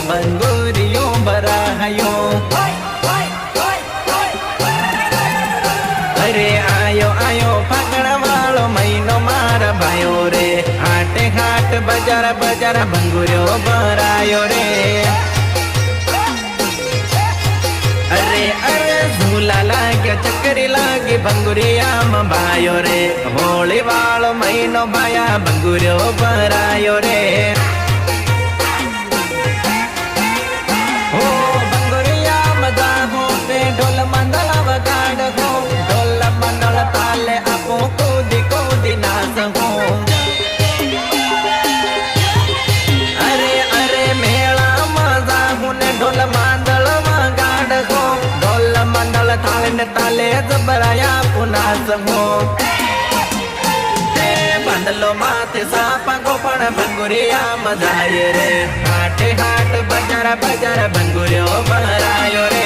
બંગુરિયો ભરાયો અરે આયો આયો ફાગણ વાળો મહિનો મારા ભાઈઓ રે હાટે હાટ બજાર બજાર બંગુરિયો ભરાયો રે અરે અરે ઝૂલા લાગ્યા ચકરી લાગી બંગુરિયામાં ભાયો રે હોળી વાળો મહિનો ભાયા બંગુરિયો ભરાયો રે હો બંગુરિયામાં જાહો તે ઢોલ મંડળ વગાડો ઢોલ મંડળ તાલે આપો કૂદી કૂદી નાચો અરે અરે મેળામાં જાહો ને ઢોલ મંડળ વગાડો ઢોલ મંડળ તાલે ને તાલે જબરાયા પુનાચો બંદલો માથે સાપા ગોપણ બંગુરિયામાં જાય રે હાટે હાટ બજાર બજાર બંગુરિયો ભરાયો રે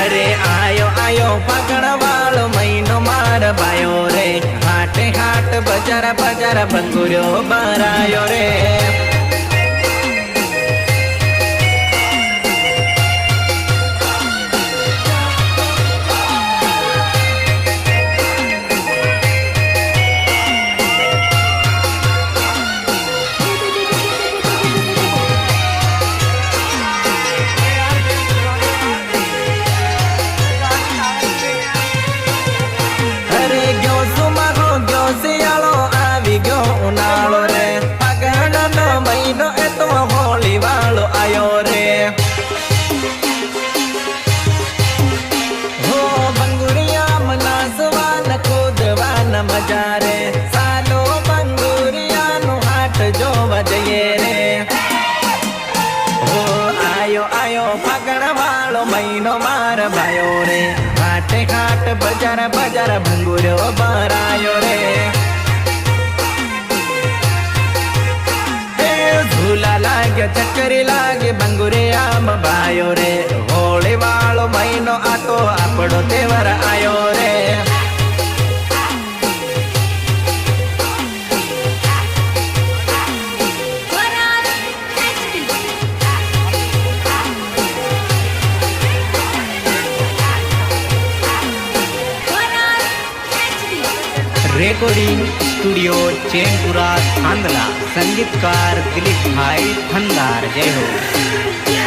અરે આયો આયો ફાગણ વાળો મહિનો માર ભાયો રે હાટે હાટ બજાર બજાર બંગુરિયો ભરાયો રે ઉનાળો રે ફાગણનો મહિનો એ તો હોળી વાળો આયો રે હો બંગુરિયામાં નાચવાના કૂદવાના મજા રે સાલો બંગુરિયાનું હાટ જોવા જઈએ રે હો આયો આયો ફાગણ વાળો મહિનો મારા ભાયો રે હાટે હાટ બજાર બજાર બંગુરિયો ભરાયો રે ઝૂલા લાગ્યા ચકરી લાગે બંગુરિયામાં ભાયો રે હોળી વાળો મહિનો આ તો આપણો તહેવાર આયો રે रेकॉर्डिंग स्टूडियो चैनपुरा थांदला संगीतकार दिलीप भाई थंदार जय हो।